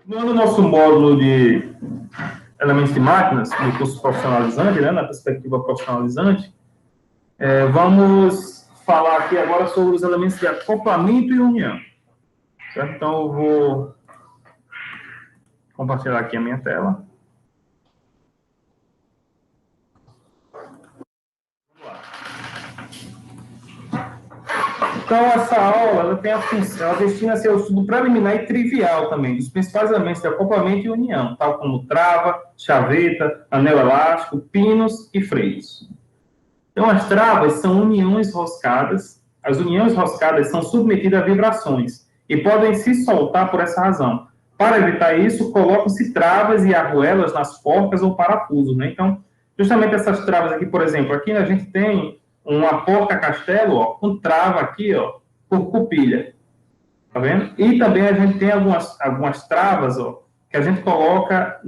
No nosso módulo de elementos de máquinas, no curso profissionalizante, né, na perspectiva profissionalizante, vamos falar aqui agora sobre os elementos de acoplamento e união. Certo? Então, eu vou compartilhar aqui a minha tela. Então, essa aula ela tem a função, ela destina a ser o estudo preliminar e trivial também, dos principais elementos de acoplamento e união, tal como trava, chaveta, anel elástico, pinos e freios. Então, as travas são uniões roscadas. As uniões roscadas são submetidas a vibrações e podem se soltar por essa razão. Para evitar isso, colocam-se travas e arruelas nas porcas ou parafusos, né? Então, justamente essas travas aqui, por exemplo, aqui a gente tem uma porca-castelo, ó, com trava aqui, ó, por cupilha. Tá vendo? E também a gente tem algumas travas, ó, que a gente coloca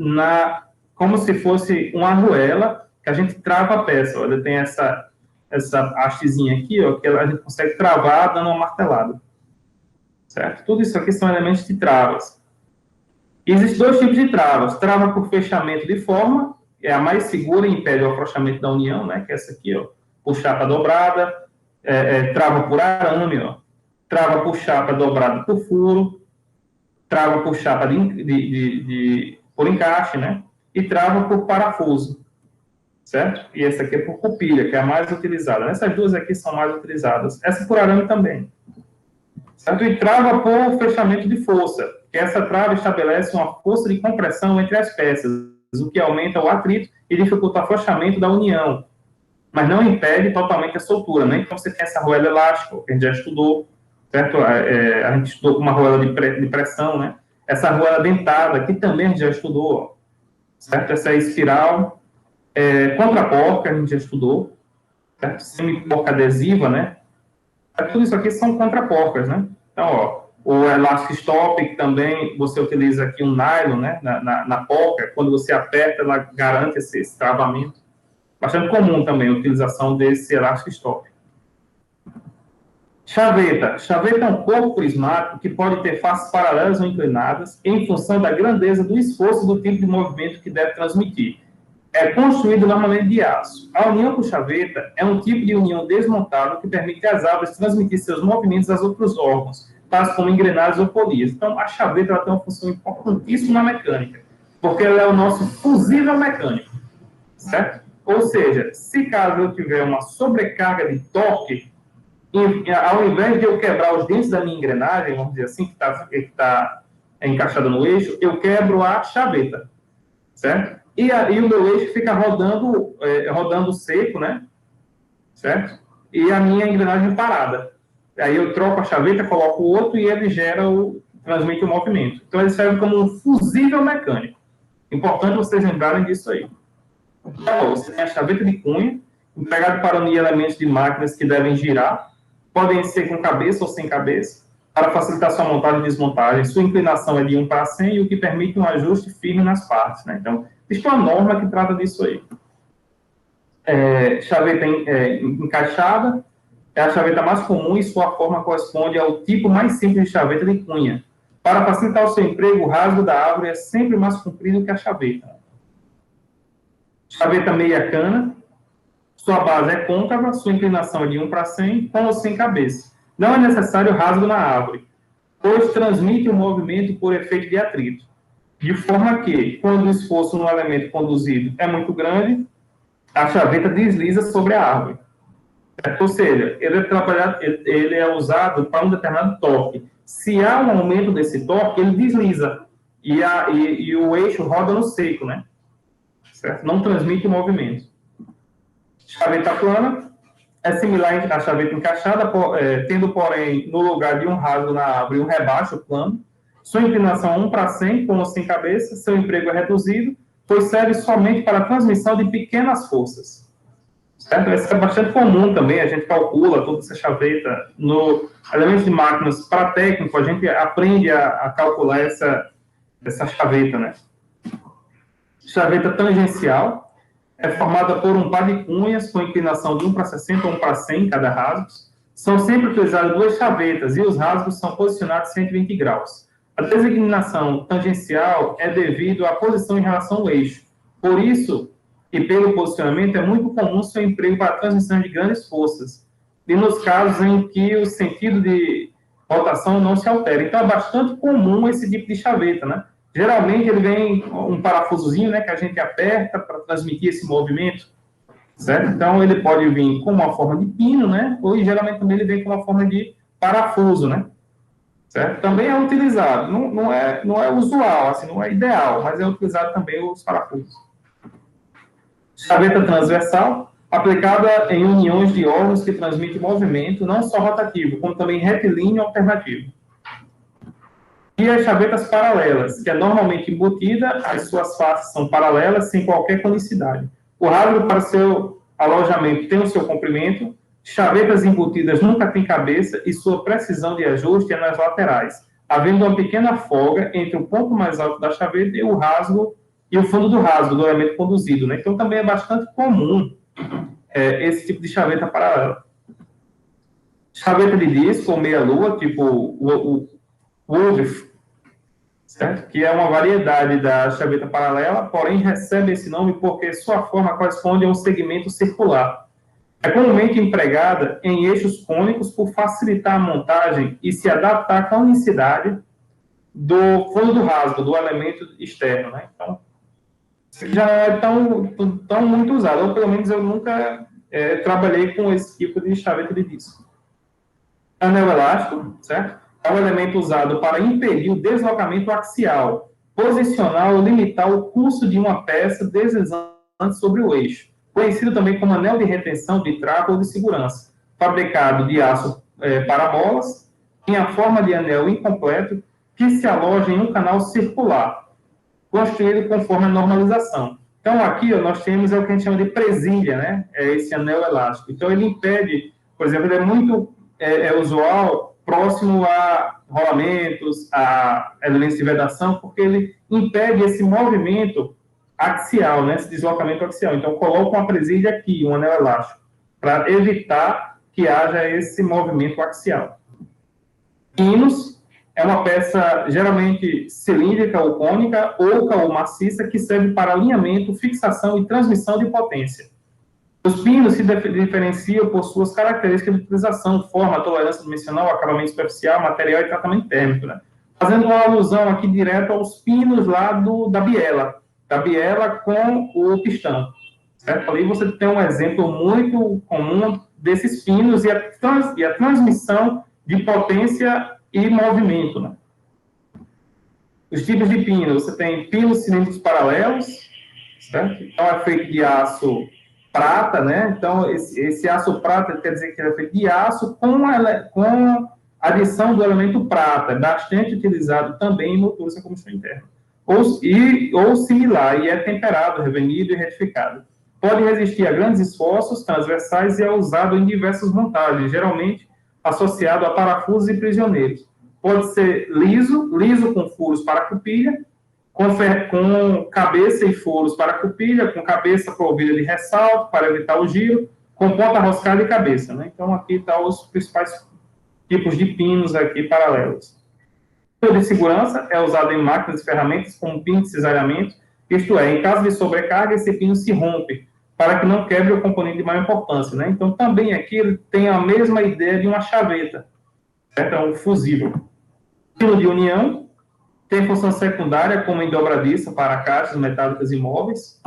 como se fosse uma arruela, que a gente trava a peça. Ó. Ele tem essa hastezinha aqui, ó, que a gente consegue travar dando uma martelada. Certo? Tudo isso aqui são elementos de travas. Existem dois tipos de travas. Trava por fechamento de forma, é a mais segura e impede o afrouxamento da união, né, que é essa aqui, ó, por chapa dobrada, trava por arame, ó, trava por chapa dobrada por furo, trava por chapa por encaixe, né, e trava por parafuso, certo? E essa aqui é por cupilha, que é a mais utilizada. Essas duas aqui são mais utilizadas. Essa por arame também. Certo? E trava por fechamento de força, que essa trava estabelece uma força de compressão entre as peças, o que aumenta o atrito e dificulta o afrouxamento da união, mas não impede totalmente a soltura, né? Então, você tem essa arruela elástica, que a gente já estudou, certo? A gente estudou com uma arruela de pressão, né? Essa arruela dentada, que também a gente já estudou, certo? Essa espiral, contraporca, a gente já estudou, certo? Semiporca adesiva, né? Tudo isso aqui são contraporcas, né? Então, ó, o elástico stop, que também você utiliza aqui um nylon, né? Na porca, quando você aperta, ela garante esse travamento. Bastante comum também a utilização desse elástico stop. Chaveta. Chaveta é um corpo prismático que pode ter faces paralelas ou inclinadas em função da grandeza do esforço do tipo de movimento que deve transmitir. É construído normalmente de aço. A união com chaveta é um tipo de união desmontável que permite às árvores transmitir seus movimentos aos outros órgãos, tais como engrenagens ou polias. Então, a chaveta ela tem uma função importantíssima na mecânica, porque ela é o nosso fusível mecânico, certo? Ou seja, se caso eu tiver uma sobrecarga de torque, ao invés de eu quebrar os dentes da minha engrenagem, vamos dizer assim, que está encaixada no eixo, eu quebro a chaveta, certo? E o meu eixo fica rodando seco, né? Certo? E a minha engrenagem parada. Aí eu troco a chaveta, coloco o outro e ele transmite o movimento. Então ele serve como um fusível mecânico. Importante vocês lembrarem disso aí. Então, você tem a chaveta de cunha, empregada para unir elementos de máquinas que devem girar, podem ser com cabeça ou sem cabeça, para facilitar sua montagem e desmontagem. Sua inclinação é de 1 para 100, o que permite um ajuste firme nas partes, né? Então, existe uma norma que trata disso aí. Chaveta encaixada é a chaveta mais comum e sua forma corresponde ao tipo mais simples de chaveta de cunha. Para facilitar o seu emprego, o rasgo da árvore é sempre mais comprido que a chaveta. Chaveta meia cana, sua base é côncava, sua inclinação é de 1 para 100, com ou sem cabeça. Não é necessário rasgo na árvore, pois transmite o movimento por efeito de atrito. De forma que, quando o esforço no elemento conduzido é muito grande, a chaveta desliza sobre a árvore. Ou seja, ele é usado para um determinado torque. Se há um aumento desse torque, ele desliza. E o eixo roda no seco, né? Certo? Não transmite o movimento. Chaveta plana é similar à chaveta encaixada, tendo, porém, no lugar de um rasgo na árvore, um rebaixo plano. Sua inclinação 1 para 100, com ou sem cabeça. Seu emprego é reduzido, pois serve somente para a transmissão de pequenas forças. Certo? Isso é bastante comum também, a gente calcula toda essa chaveta. No elementos de máquinas para técnico, a gente aprende a calcular essa chaveta, né? Chaveta tangencial é formada por um par de cunhas com inclinação de 1 para 60 ou 1 para 100 cada rasgo. São sempre utilizadas duas chavetas e os rasgos são posicionados 120 graus. A designação tangencial é devido à posição em relação ao eixo. Por isso, e pelo posicionamento, é muito comum seu emprego para a transmissão de grandes forças, e nos casos em que o sentido de rotação não se altera. Então, é bastante comum esse tipo de chaveta, né? Geralmente, ele vem um parafusozinho, né, que a gente aperta para transmitir esse movimento, certo? Então, ele pode vir com uma forma de pino, né? Ou, geralmente, também ele vem com uma forma de parafuso, né? Certo? Também é utilizado. Não é usual, assim, não é ideal, mas é utilizado também os parafusos. Chaveta transversal, aplicada em uniões de órgãos que transmitem movimento, não só rotativo, como também retilíneo alternativo. E as chavetas paralelas, que é normalmente embutida, as suas faces são paralelas, sem qualquer conicidade. O rasgo para seu alojamento tem o seu comprimento, chavetas embutidas nunca têm cabeça e sua precisão de ajuste é nas laterais, havendo uma pequena folga entre o ponto mais alto da chaveta e o rasgo e o fundo do rasgo, do elemento conduzido, né? Então, também é bastante comum esse tipo de chaveta paralela. Chaveta de disco ou meia-lua, tipo o Woodruff, certo? Que é uma variedade da chaveta paralela, porém recebe esse nome porque sua forma corresponde a um segmento circular. É comumente empregada em eixos cônicos por facilitar a montagem e se adaptar à conicidade do fundo do rasgo, do elemento externo, né? Então, já não é tão muito usado, ou pelo menos eu nunca trabalhei com esse tipo de chaveta de disco. Anel elástico, certo? É um elemento usado para impedir o deslocamento axial, posicionar ou limitar o curso de uma peça deslizante sobre o eixo, conhecido também como anel de retenção, de trava ou de segurança, fabricado de aço parabolas, em a forma de anel incompleto, que se aloja em um canal circular, construído conforme a normalização. Então, aqui nós temos o que a gente chama de presilha, né? É esse anel elástico. Então, ele impede, por exemplo, ele é muito usual próximo a rolamentos, a elementos de vedação, porque ele impede esse movimento axial, né? Esse deslocamento axial. Então, coloca uma presilha aqui, um anel elástico, para evitar que haja esse movimento axial. Pinos é uma peça geralmente cilíndrica ou cônica, oca ou maciça, que serve para alinhamento, fixação e transmissão de potência. Os pinos se diferenciam por suas características de utilização, forma, tolerância dimensional, acabamento superficial, material e tratamento térmico, né? Fazendo uma alusão aqui direto aos pinos lá da biela com o pistão. Certo? Ali você tem um exemplo muito comum desses pinos e a transmissão de potência e movimento, né? Os tipos de pino, você tem pinos cilíndricos paralelos, certo? Então é feito de aço prata, né? Então esse aço prata quer dizer que ele é feito de aço com adição do elemento prata, é bastante utilizado também em motores a combustão interna. Ou similar, e é temperado, revenido e retificado. Pode resistir a grandes esforços transversais e é usado em diversas montagens, geralmente associado a parafusos e prisioneiros. Pode ser liso com furos para cupilha, com cabeça e furos para cupilha, com cabeça provida de ressalto para evitar o giro, com ponta roscada e cabeça, né? Então, aqui estão os principais tipos de pinos aqui paralelos. O pino de segurança é usado em máquinas e ferramentas como pino de cisalhamento, isto é, em caso de sobrecarga, esse pino se rompe, para que não quebre o componente de maior importância, né? Então, também aqui ele tem a mesma ideia de uma chaveta, certo? É um fusível. Pino de união tem função secundária como em dobradiça para caixas metálicas e móveis.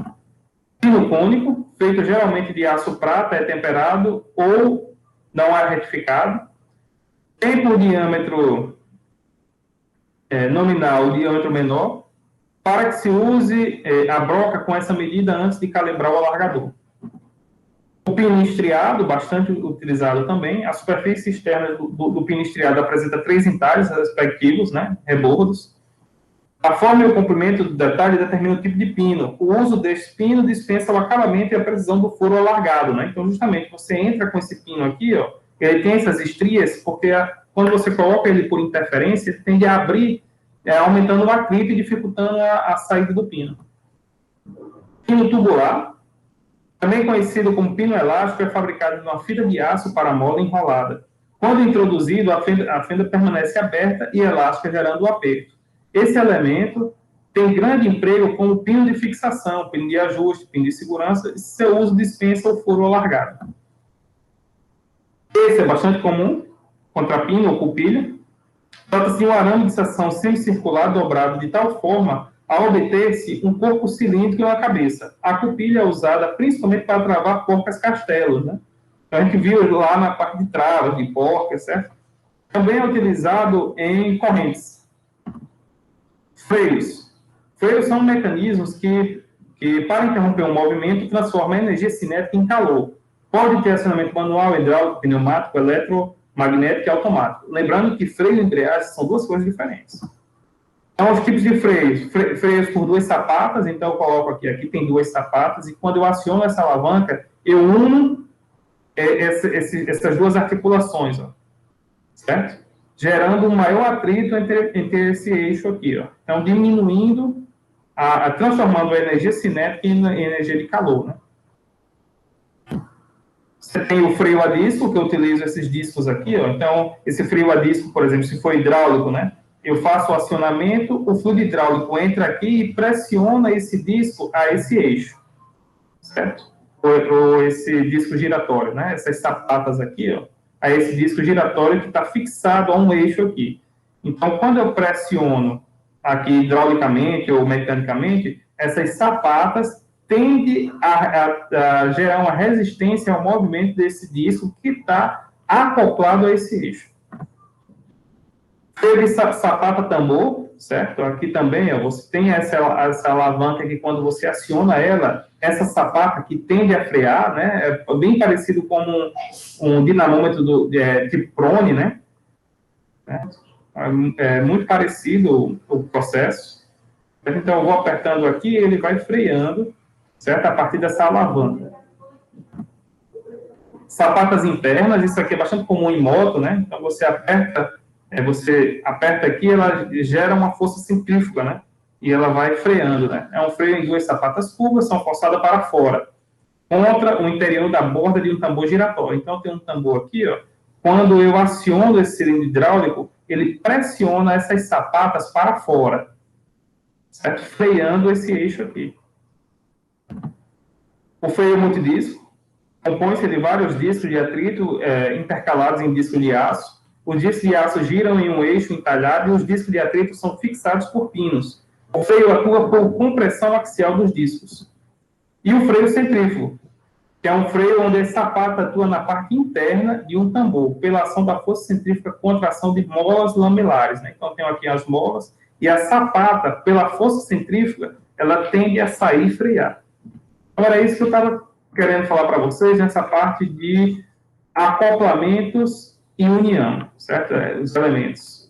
Pino cônico, feito geralmente de aço prata, é temperado ou não é retificado. Tem por diâmetro nominal, diâmetro menor, para que se use a broca com essa medida antes de calibrar o alargador. O pino estriado, bastante utilizado também. A superfície externa do pino estriado apresenta 3 entalhes respectivos, né, rebordos. A forma e o comprimento do detalhe determina o tipo de pino. O uso deste pino dispensa o acabamento e a precisão do furo alargado, né? Então, justamente, você entra com esse pino aqui, ó, ele tem essas estrias, porque quando você coloca ele por interferência, ele tende a abrir, aumentando o atrito e dificultando a saída do pino. Pino tubular, também conhecido como pino elástico, é fabricado de uma fita de aço para mola enrolada. Quando introduzido, a fenda permanece aberta e elástica, gerando o aperto. Esse elemento tem grande emprego como pino de fixação, pino de ajuste, pino de segurança, e seu uso dispensa o furo alargado. Esse é bastante comum, contrapino ou cupilha. Trata-se de um arame de seção semicircular dobrado de tal forma a obter-se um corpo cilíndrico e uma cabeça. A cupilha é usada principalmente para travar porcas castelos, né? A gente viu lá na parte de travas, de porcas, certo? Também é utilizado em correntes. Freios. Freios são mecanismos que para interromper um movimento, transformam a energia cinética em calor. Pode ter acionamento manual, hidráulico, pneumático, eletromagnético e automático. Lembrando que freio e embreagem são duas coisas diferentes. Então, os tipos de freios. Freios por duas sapatas, então eu coloco aqui tem duas sapatas, e quando eu aciono essa alavanca, eu uno essas duas articulações, ó, certo? Gerando um maior atrito entre esse eixo aqui, ó. Então, diminuindo, transformando a energia cinética em energia de calor, né? Você tem o freio a disco, que eu utilizo esses discos aqui, ó. Então, esse freio a disco, por exemplo, se for hidráulico, né? Eu faço o acionamento, o fluido hidráulico entra aqui e pressiona esse disco a esse eixo, certo? Ou esse disco giratório, né? Essas sapatas aqui, ó, a esse disco giratório que está fixado a um eixo aqui. Então, quando eu pressiono aqui hidraulicamente ou mecanicamente, essas sapatas tendem a gerar uma resistência ao movimento desse disco que está acoplado a esse eixo. Teve sapata tambor, certo? Aqui também, ó, você tem essa alavanca que quando você aciona ela, essa sapata que tende a frear, né? É bem parecido com um dinamômetro tipo Prone, né? É muito parecido o processo. Então, eu vou apertando aqui e ele vai freando, certo? A partir dessa alavanca. Sapatas internas, isso aqui é bastante comum em moto, né? Então, você aperta aqui, ela gera uma força centrífuga, né? E ela vai freando, né? É um freio em duas sapatas curvas, são forçadas para fora, contra o interior da borda de um tambor giratório. Então, tem um tambor aqui, ó. Quando eu aciono esse cilindro hidráulico, ele pressiona essas sapatas para fora, certo? Freando esse eixo aqui. O freio multidisco compõe-se de vários discos de atrito intercalados em disco de aço. Os discos de aço giram em um eixo entalhado e os discos de atrito são fixados por pinos. O freio atua por compressão axial dos discos. E o freio centrífugo, que é um freio onde a sapata atua na parte interna de um tambor, pela ação da força centrífuga contra a ação de molas lamelares, né? Então, tem aqui as molas, e a sapata, pela força centrífuga, ela tende a sair e frear. Agora, é isso que eu estava querendo falar para vocês nessa parte de acoplamentos e união, certo? Os elementos.